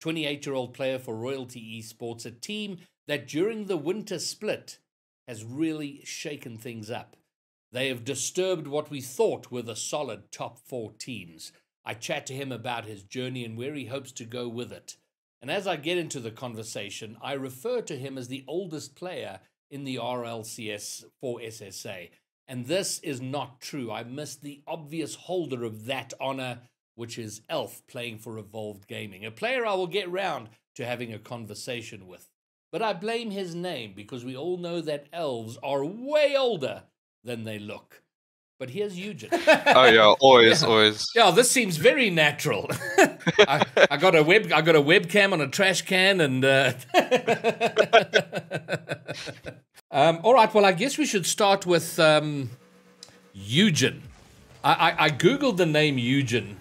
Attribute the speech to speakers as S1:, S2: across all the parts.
S1: 28-year-old player for Royalty Esports, a team that during the winter split has really shaken things up. They have disturbed what we thought were the solid top 4 teams. I chat to him about his journey and where he hopes to go with it. And as I get into the conversation, I refer to him as the oldest player in the RLCS for SSA. And this is not true. I missed the obvious holder of that honor, which is Elf, playing for Evolved Gaming, a player I will get round to having a conversation with. But I blame his name because we all know that elves are way older than they look. But here's Yujn.
S2: Oh yeah, always.
S1: Yeah, this seems very natural. I got a webcam on a trash can, and all right. Well, I guess we should start with Yujn. I googled the name Yujn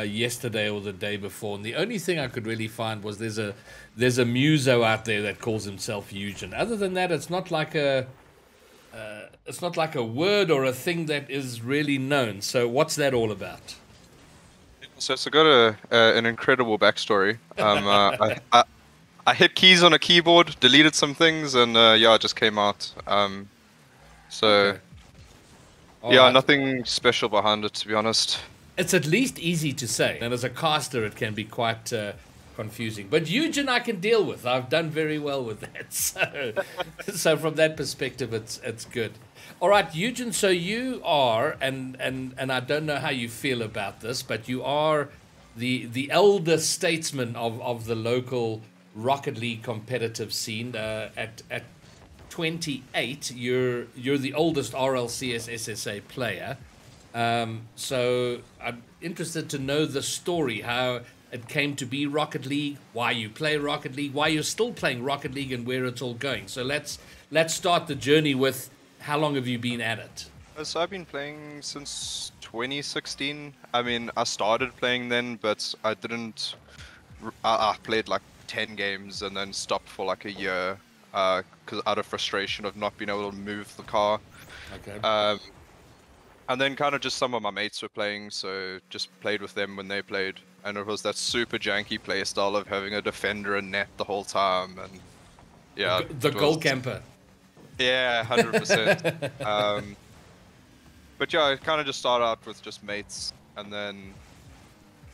S1: yesterday or the day before, and the only thing I could really find was there's a muso out there that calls himself Yujn. Other than that, it's not like a word or a thing that is really known. So what's that all about?
S2: So it's got an incredible backstory. I hit keys on a keyboard, deleted some things, and it just came out. Okay. Right. Nothing special behind it, to be honest.
S1: It's at least easy to say, and as a caster, it can be quite confusing. But Yujn, I can deal with. I've done very well with that. So from that perspective, it's good. All right, Yujn. So you are, and I don't know how you feel about this, but you are the elder statesman of the local Rocket League competitive scene. At 28, you're the oldest RLCS SSA player. So I'm interested to know the story, how it came to be Rocket League, why you play Rocket League, why you're still playing Rocket League, and where it's all going. So let's start the journey with how long have you been at it?
S2: So I've been playing since 2016. I mean, I started playing then, but I didn't. I played like 10 games and then stopped for like a year. Because out of frustration of not being able to move the car.
S1: Okay.
S2: And then kind of just some of my mates were playing, so just played with them when they played. And it was that super janky play style of having a defender and net the whole time, and yeah.
S1: The goal camper.
S2: Yeah, 100%. But yeah, I kind of just started out with just mates, and then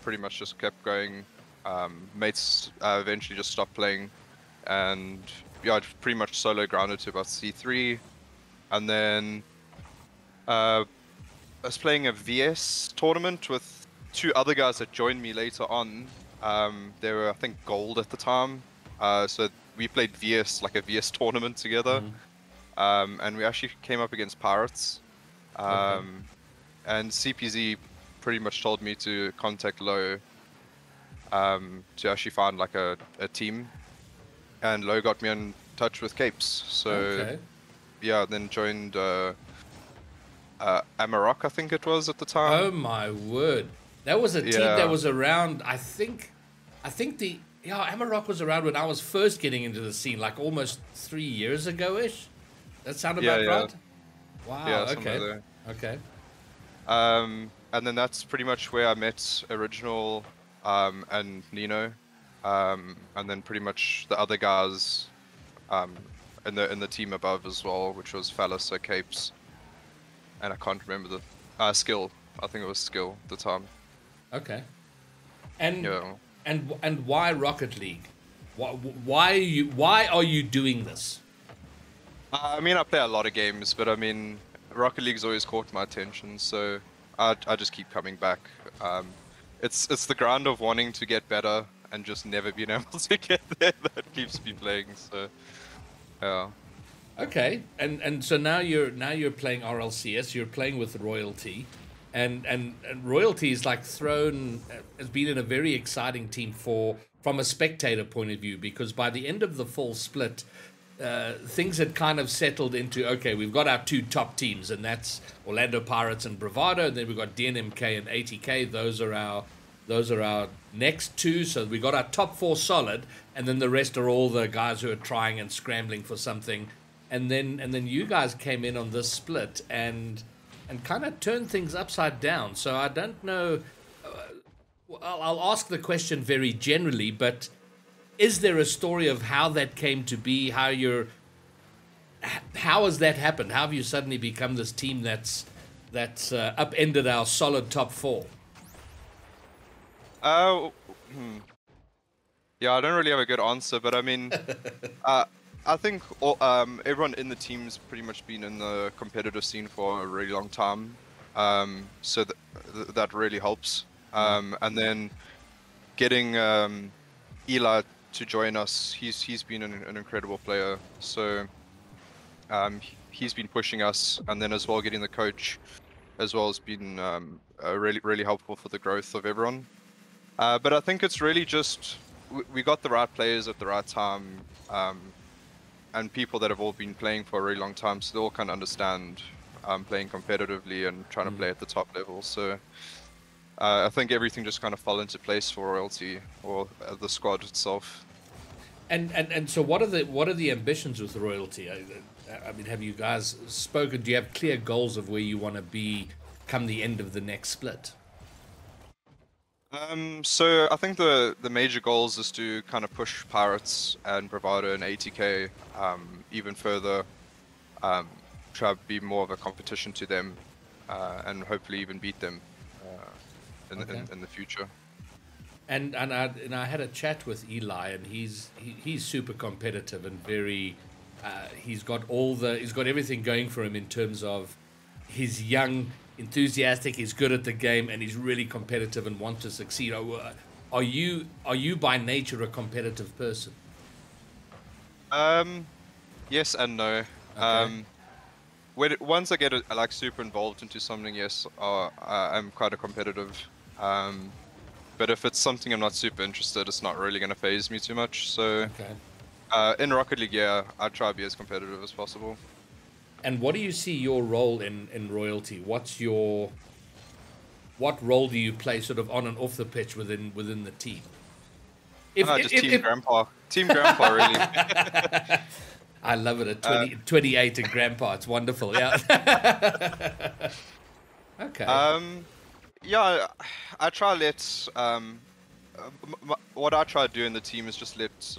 S2: pretty much just kept going. Mates eventually just stopped playing, and yeah, I pretty much solo grounded to about C3, and then I was playing a VS tournament with 2 other guys that joined me later on. They were, I think, gold at the time, so we played VS, like a VS tournament together, and we actually came up against Pirates, and CPZ pretty much told me to contact Low to actually find like a team. And Low got me in touch with Capes, so yeah, then joined Amarok, I think it was at the time.
S1: Oh my word, that was a team that was around. I think Amarok was around when I was first getting into the scene, like almost 3 years ago-ish. That sound about right? Wow.
S2: Yeah,
S1: okay.
S2: And then that's pretty much where I met Original and Nino. And then pretty much the other guys in the team above as well, which was Phallus or Capes, and I can't remember the Skill. I think it was Skill at the time.
S1: Okay. And why Rocket League? Why are you doing this?
S2: I mean, I play a lot of games, but I mean, Rocket League's always caught my attention, so I just keep coming back. It's the grind of wanting to get better and just never being able to get there that keeps me playing. So, yeah.
S1: Okay, and so now you're playing RLCS. You're playing with Royalty, and Royalty is like has been in a very exciting team from a spectator point of view, because by the end of the fall split, things had kind of settled into, okay, we've got our 2 top teams, and that's Orlando Pirates and Bravado, and then we've got DNMK and ATK. Those are our next 2. So we got our top 4 solid, and then the rest are all the guys who are trying and scrambling for something. And then you guys came in on this split and kind of turned things upside down. So I don't know. I'll ask the question very generally, but is there a story of how that came to be? How has that happened? How have you suddenly become this team that's upended our solid top 4?
S2: Yeah, I don't really have a good answer, but I mean, I think everyone in the team's pretty much been in the competitive scene for a really long time, so that really helps. And then getting Eli to join us, he's been an incredible player, so he's been pushing us, and then as well getting the coach as well has been really helpful for the growth of everyone. But I think it's really just we got the right players at the right time, and people that have all been playing for a really long time, so they all kind of understand playing competitively and trying to play at the top level. So I think everything just kind of fell into place for Royalty, or the squad itself.
S1: And so what are the ambitions with Royalty? I mean, have you guys spoken? Do you have clear goals of where you want to be come the end of the next split?
S2: So I think the major goals is to kind of push Pirates and Bravado and ATK even further, try to be more of a competition to them, and hopefully even beat them in the future.
S1: And I had a chat with Eli, and he's super competitive and very. He's got everything going for him in terms of he's young, enthusiastic, he's good at the game, and he's really competitive and wants to succeed. Are you by nature a competitive person?
S2: Yes and no.
S1: Okay.
S2: Once I get like super involved into something, yes, I'm quite a competitive. But if it's something I'm not super interested, it's not really going to phase me too much. So in Rocket League, yeah, I try to be as competitive as possible.
S1: And what do you see your role in Royalty? What role do you play sort of on and off the pitch within the team?
S2: Grandpa. Team Grandpa, really.
S1: I love it at 28 and Grandpa. It's wonderful, yeah. Okay.
S2: Yeah, I try to let what I try to do in the team is just let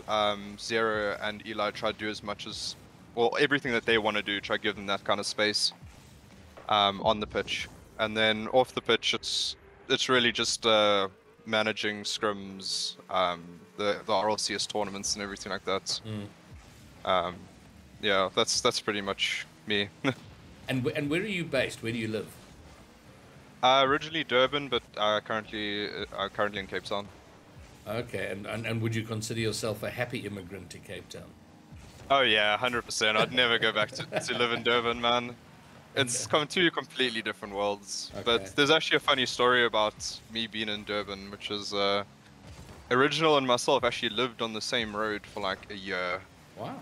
S2: Zero and Eli try to do as much as, well, everything that they want to do. Try to give them that kind of space on the pitch, and then off the pitch, it's really just managing scrims, the RLCS tournaments and everything like that. Yeah, that's pretty much me.
S1: And where are you based? Where do you live?
S2: Originally Durban, but currently in Cape Town.
S1: Okay, and would you consider yourself a happy immigrant to Cape Town?
S2: Oh yeah, 100%. I'd never go back to live in Durban, man. It's two completely different worlds. Okay. But there's actually a funny story about me being in Durban, which is Original and myself actually lived on the same road for like a year.
S1: Wow.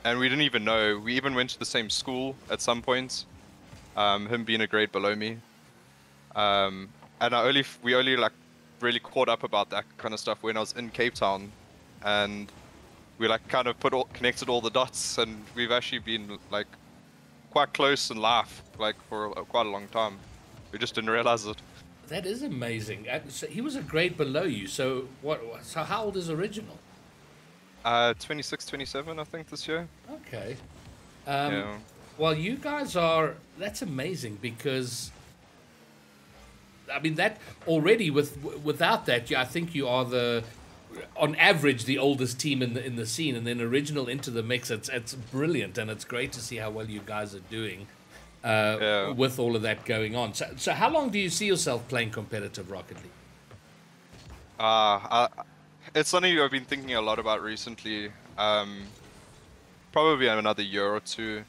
S2: And we didn't even know. We even went to the same school at some point. Him being a grade below me. And we only like really caught up about that kind of stuff when I was in Cape Town, and we like kind of connected all the dots, and we've actually been like quite close in life, like for quite a long time. We just didn't realize it.
S1: That is amazing. So he was a grade below you. So So how old is Original?
S2: 26, 27, I think this year.
S1: Okay.
S2: Yeah.
S1: Well, you guys that's amazing, because I mean that already without that, I think you are on average the oldest team in the scene, and then Original into the mix. It's brilliant, and it's great to see how well you guys are doing with all of that going on. So how long do you see yourself playing competitive Rocket League?
S2: It's something I've been thinking a lot about recently. Probably another year or two.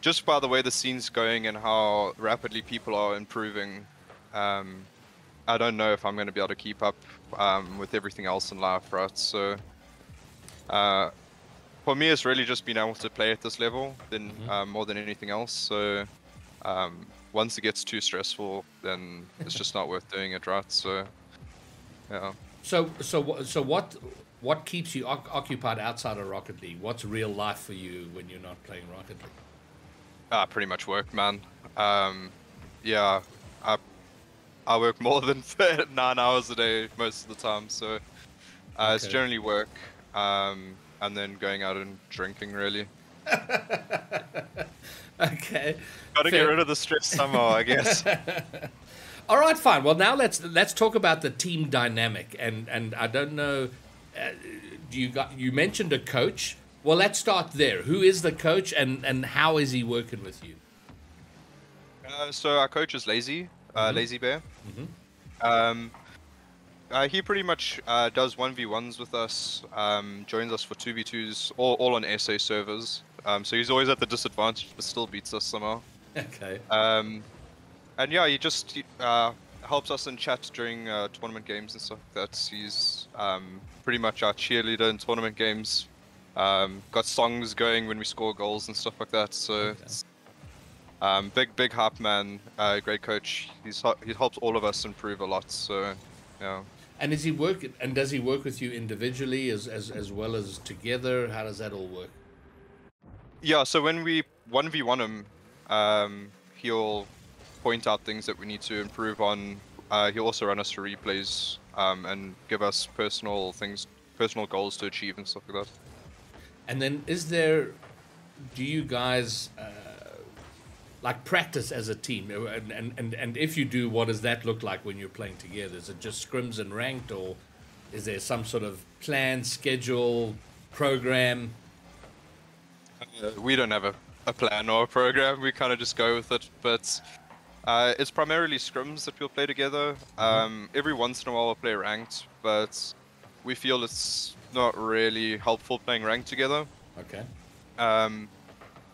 S2: Just by the way the scene's going and how rapidly people are improving, I don't know if I'm going to be able to keep up with everything else in life, right? So for me, it's really just being able to play at this level more than anything else. So once it gets too stressful, then it's just not worth doing it, right? So yeah.
S1: So what keeps you occupied outside of Rocket League? What's real life for you when you're not playing Rocket League?
S2: Pretty much work, man. Yeah, I work more than 9 hours a day most of the time, so it's
S1: Okay.
S2: generally work, and then going out and drinking. Really,
S1: Okay.
S2: got to get
S1: Fair.
S2: rid of the stress somehow, I guess.
S1: All right, fine. Well, now let's talk about the team dynamic. And I don't know, you mentioned a coach. Well, let's start there. Who is the coach, and how is he working with you?
S2: So our coach is Lazy, Lazy Bear. Um, he pretty much does 1v1s with us, joins us for 2v2s, all on SA servers. So he's always at the disadvantage, but still beats us somehow.
S1: Okay.
S2: And yeah, he just helps us in chat during tournament games and stuff like that. He's pretty much our cheerleader in tournament games. Got songs going when we score goals and stuff like that. So
S1: Okay.
S2: it's big hype man, great coach. He helps all of us improve a lot. So yeah.
S1: And is he work? And does he work with you individually as well as together? How does that all work?
S2: Yeah, so when we 1v1 him, he'll point out things that we need to improve on. He'll also run us through replays and give us personal goals to achieve and stuff like that.
S1: And then do you guys like practice as a team? And if you do, what does that look like when you're playing together? Is it just scrims and ranked, or is there some sort of plan, schedule, program?
S2: We don't have a plan or a program. We kind of just go with it. But it's primarily scrims that we'll play together. Every once in a while we'll play ranked, but we feel it's not really helpful playing ranked together.
S1: Okay.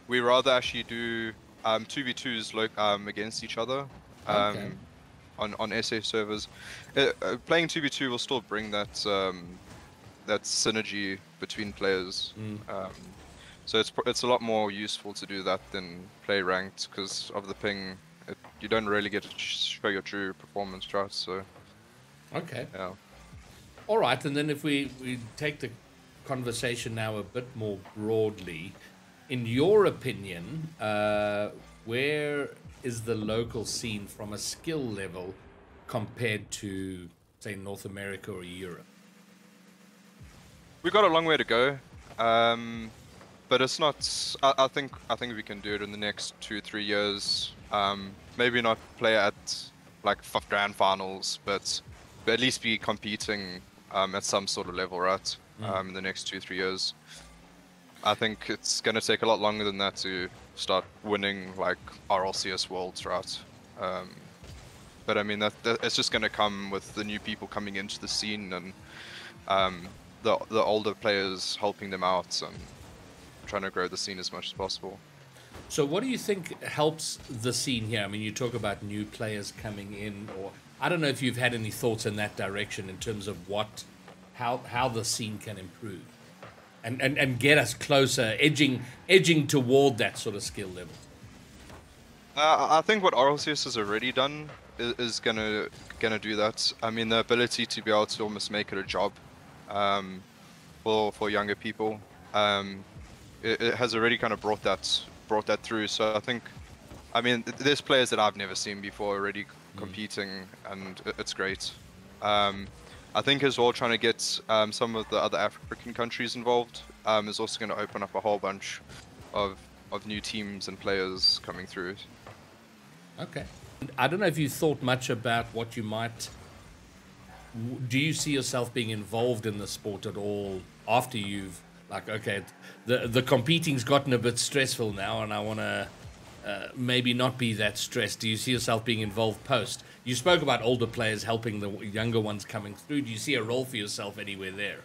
S2: We rather actually do 2v2s against each other
S1: Okay.
S2: on SA servers. Playing 2v2 will still bring that that synergy between players. So it's a lot more useful to do that than play ranked because of the ping. You don't really get to show your true performance, right? So
S1: Okay.
S2: yeah.
S1: All right, and then if we take the conversation now a bit more broadly, in your opinion, where is the local scene from a skill level compared to, say, North America or Europe?
S2: We've got a long way to go, but it's not. I think we can do it in the next 2-3 years. Maybe not play at like grand finals, but at least be competing at some sort of level, right? In the next 2-3 years. I think it's going to take a lot longer than that to start winning like RLCS Worlds, right? But I mean, that it's just going to come with the new people coming into the scene and the older players helping them out and trying to grow the scene as much as possible.
S1: So what do you think helps the scene here? I mean, you talk about new players coming in, or I don't know if you've had any thoughts in that direction in terms of how the scene can improve and get us closer, edging toward that sort of skill level.
S2: I think what RLCS has already done is gonna do that. I mean, the ability to be able to almost make it a job for younger people. It has already kind of brought that through. So I think, I mean, there's players that I've never seen before already competing, and it's great. I think as well, trying to get some of the other African countries involved is also going to open up a whole bunch of new teams and players coming through.
S1: Okay. I don't know if you thought much about what you might. Do you see yourself being involved in the sport at all after you've, like, okay, the competing's gotten a bit stressful now, and I want to maybe not be that stressed? Do you see yourself being involved post? You spoke about older players helping the younger ones coming through. Do you see a role for yourself anywhere there?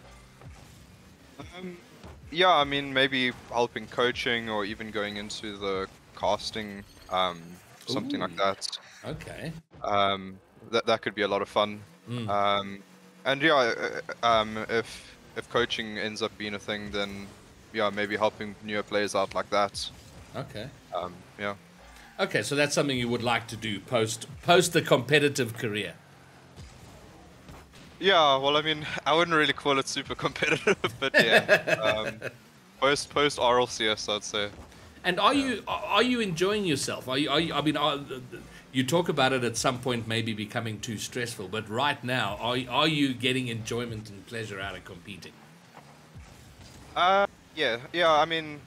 S2: Yeah, I mean, maybe helping coaching or even going into the casting, something like that.
S1: Okay.
S2: That could be a lot of fun. And yeah, if coaching ends up being a thing, then yeah, maybe helping newer players out like that.
S1: Okay.
S2: Yeah.
S1: Okay, so that's something you would like to do post the competitive career.
S2: Yeah, well, I mean, I wouldn't really call it super competitive, but yeah, post RLCS, I'd say.
S1: And are you enjoying yourself? Are you? I mean, you talk about it at some point maybe becoming too stressful, but right now, are you getting enjoyment and pleasure out of competing?
S2: Yeah. I mean,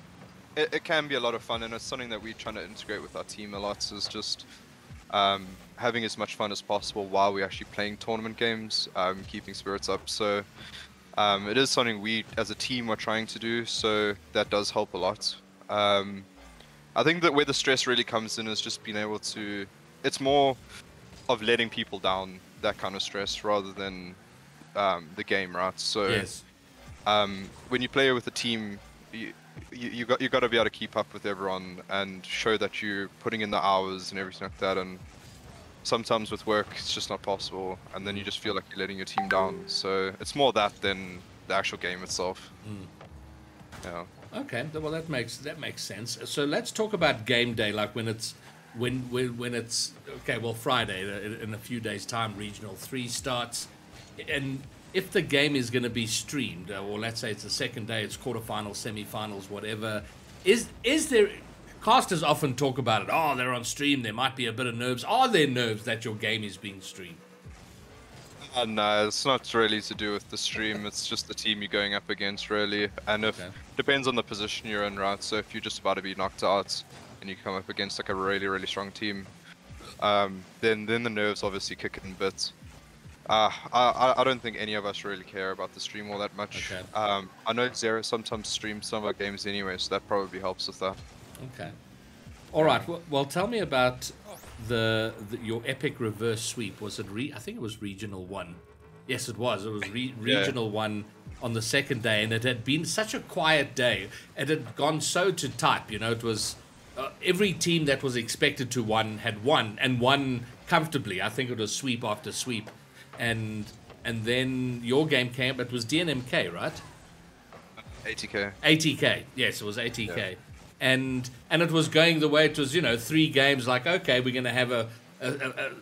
S2: it can be a lot of fun, and it's something that we're trying to integrate with our team a lot. Is just having as much fun as possible while we're actually playing tournament games, keeping spirits up. So it is something we, as a team, are trying to do. So that does help a lot. I think that where the stress really comes in is just being able to. It's more of letting people down, that kind of stress, rather than the game, right? So
S1: Yes.
S2: when you play with a team, you got to be able to keep up with everyone and show that you're putting in the hours and everything like that. And sometimes with work, it's just not possible, and then you just feel like you're letting your team down. So it's more that than the actual game itself. Yeah.
S1: Okay, well that makes sense. So let's talk about game day, like when it's okay. Well, Friday in a few days' time, Regional 3 starts, and if the game is going to be streamed, or let's say it's the second day, it's quarterfinals, semifinals, whatever, is there? Casters often talk about it. Oh, they're on stream. There might be a bit of nerves. Are there nerves that your game is being streamed?
S2: No, it's not really to do with the stream. It's just the team you're going up against, really. And depends on the position you're in, right? So if you're just about to be knocked out and you come up against like a really, really strong team, then the nerves obviously kick in. But I don't think any of us really care about the stream all that much.
S1: Okay.
S2: I know Zero sometimes streams some of our games anyway, so that probably helps with that.
S1: Okay. All right. Well, tell me about your epic reverse sweep. Was it I think it was Regional 1. Yes, it was. It was Regional 1 on the second day, and it had been such a quiet day. It had gone so to type. You know, it was every team that was expected to win had won, and won comfortably. I think it was sweep after sweep, and then your game came. It was DNMK, right?
S2: ATK.
S1: ATK. Yes, it was ATK. Yeah. And it was going the way it was, 3 games, like, okay, we're going to have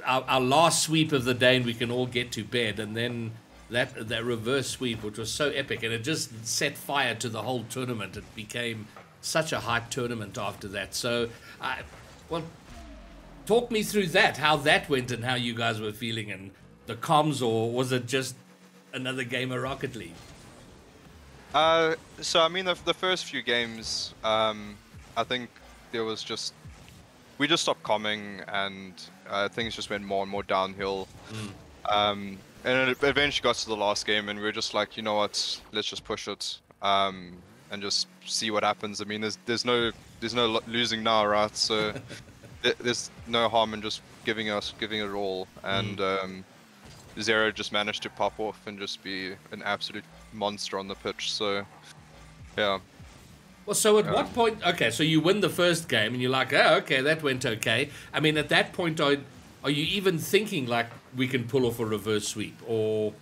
S1: our last sweep of the day and we can all get to bed. And then that reverse sweep, which was so epic, and it just set fire to the whole tournament. It became such a hype tournament after that. So, talk me through that, how that went and how you guys were feeling, and the comms, or was it just another game of Rocket League?
S2: So I mean, the first few games, I think we just stopped comming, and things just went more and more downhill. And it eventually got to the last game, and we were just like, you know what, let's just push it, and just see what happens. I mean, there's no losing now, right? So there's no harm in just giving it all, and Zero just managed to pop off and just be an absolute monster on the pitch. So yeah.
S1: Well, so at what point? Okay, so you win the first game and you're like, oh, okay, that went okay. I mean, at that point, are you even thinking like we can pull off a reverse sweep, or?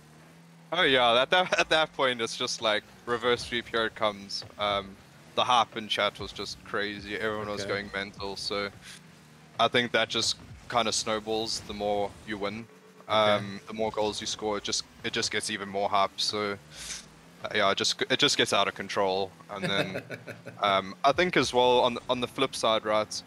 S2: Oh yeah, at that point it's just like reverse sweep, here it comes. The hype in chat was just crazy. Everyone was going mental. So I think that just kind of snowballs the more you win. The more goals you score, it just gets even more hype. So yeah, it just gets out of control. And then I think as well on the flip side, right?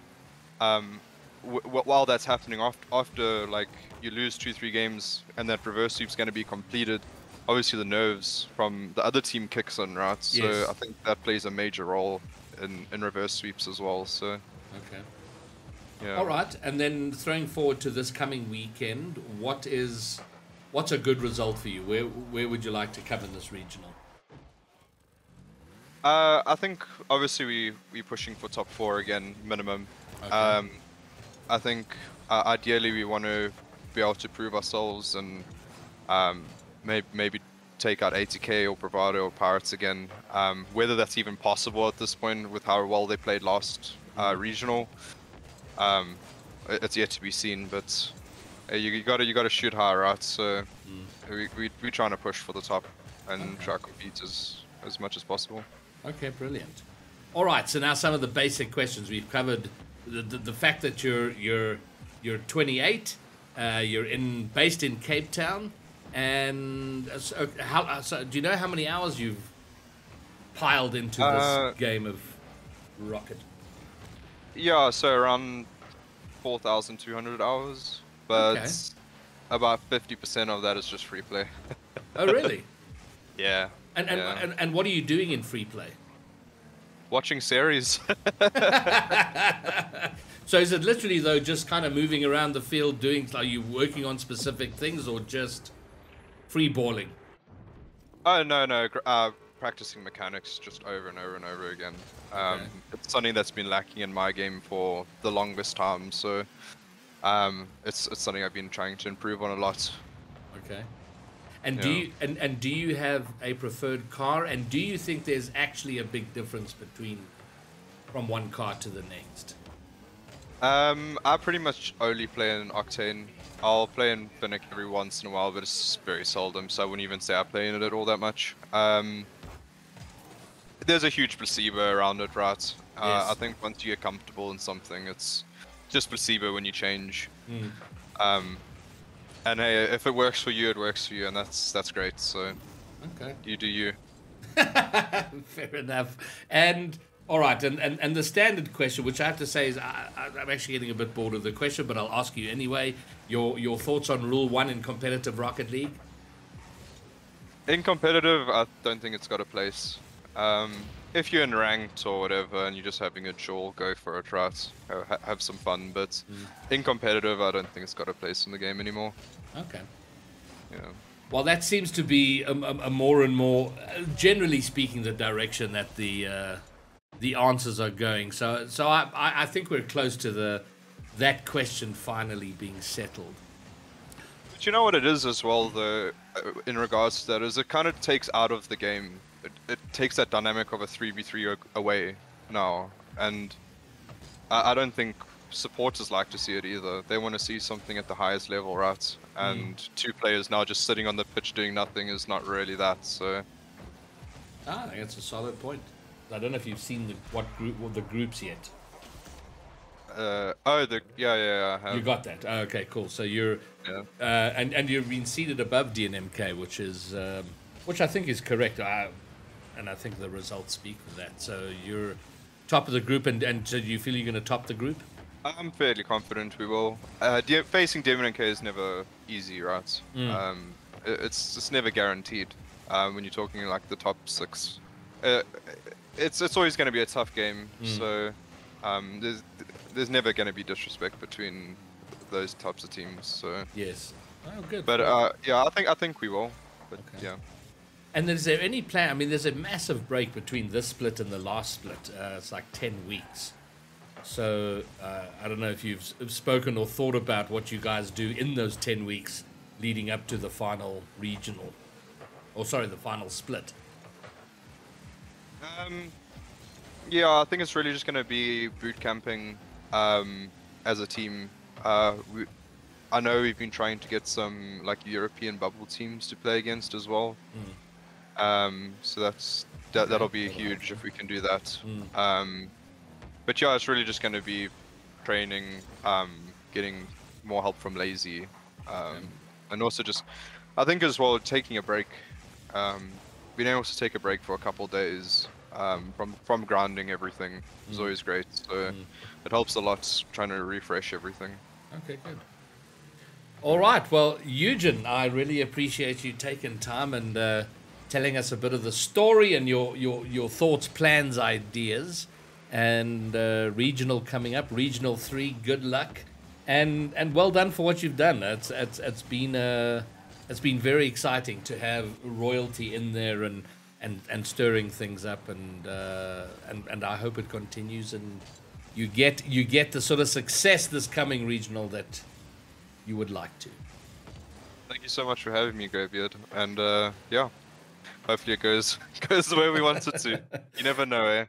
S2: While that's happening, after like you lose 2-3 games and that reverse sweep's going to be completed, obviously the nerves from the other team kicks in, right? So
S1: yes.
S2: I think that plays a major role in reverse sweeps as well. So
S1: okay.
S2: Yeah.
S1: All right, and then throwing forward to this coming weekend, what's a good result for you? Where would you like to come in this regional?
S2: I think obviously we're pushing for top 4 again, minimum.
S1: Okay.
S2: I think ideally we want to be able to prove ourselves and maybe take out ATK or Bravado or Pirates again. Whether that's even possible at this point with how well they played last regional, it's yet to be seen. But you gotta shoot high, right? So we're trying to push for the top and try to compete as much as possible.
S1: Okay, brilliant. All right, so now some of the basic questions we've covered. The fact that you're 28, you're based in Cape Town, and so do you know how many hours you've piled into this game of Rocket?
S2: Yeah, so around 4,200 hours, but
S1: Okay.
S2: about 50% of that is just free play.
S1: Oh, really?
S2: Yeah.
S1: And
S2: yeah.
S1: and what are you doing in free play?
S2: Watching series.
S1: So is it literally though just kind of moving around the field doing? Are you working on specific things or just free balling?
S2: Oh no, practicing mechanics just over and over and over again.
S1: Okay.
S2: It's something that's been lacking in my game for the longest time, so it's something I've been trying to improve on a lot.
S1: Okay. And do
S2: Yeah.
S1: you and do you have a preferred car? And do you think there's actually a big difference between from one car to the next?
S2: I pretty much only play in Octane. I'll play in Finnick every once in a while, but it's very seldom, so I wouldn't even say I play in it all that much. There's a huge placebo around it, right?
S1: Yes.
S2: I think once you get comfortable in something, it's just placebo when you change.
S1: Mm.
S2: And hey, if it works for you, it works for you, and that's great. So
S1: Okay.
S2: you do you.
S1: Fair enough. And all right, and the standard question, which I have to say is I'm actually getting a bit bored of the question, but I'll ask you anyway. Your thoughts on Rule 1 in competitive Rocket League?
S2: In competitive, I don't think it's got a place. If you're in ranked or whatever, and you're just having a chill, go for it, right? Have some fun. But in competitive, I don't think it's got a place in the game anymore.
S1: Okay.
S2: Yeah.
S1: Well, that seems to be a more and more, generally speaking, the direction that the answers are going. So I think we're close to that question finally being settled.
S2: But you know what it is as well, though, in regards to that, is it kind of takes out of the game. It takes that dynamic of a 3v3 away now, and I don't think supporters like to see it either. They want to see something at the highest level, right? And two players now just sitting on the pitch doing nothing is not really that. So
S1: I think that's a solid point. I don't know if you've seen the groups yet.
S2: yeah, I have.
S1: You got that. Oh, okay, cool. So you're and you've been seated above DNMK, which I think is correct. And I think the results speak for that. So you're top of the group, and so do you feel you're going to top the group?
S2: I'm fairly confident we will. Facing DMNK is never easy, right? It's never guaranteed. When you're talking like the top 6, it's always going to be a tough game. So there's never going to be disrespect between those types of teams. So
S1: Yes. Oh, good.
S2: but yeah, I think we will. But
S1: Okay.
S2: yeah.
S1: And is there any plan? I mean, there's a massive break between this split and the last split. It's like 10 weeks. So I don't know if you've spoken or thought about what you guys do in those 10 weeks leading up to the final regional. Or sorry, the final split.
S2: Yeah, I think it's really just going to be boot camping as a team. I know we've been trying to get some like European bubble teams to play against as well. So that'll be huge if we can do that. But yeah, it's really just going to be training, getting more help from Lazy, and also just, I think as well, taking a break, being able to take a break for a couple days from grounding everything is always great. So it helps a lot trying to refresh everything.
S1: Okay, good. All right. Well, Yujn, I really appreciate you taking time and telling us a bit of the story and your thoughts, plans, ideas. And regional coming up, regional 3. Good luck, and well done for what you've done. It's been very exciting to have royalty in there and stirring things up, and I hope it continues and you get the sort of success this coming regional that you would like to.
S2: Thank you so much for having me, Greybeard, and yeah, hopefully it goes the way we want it to. You never know, eh?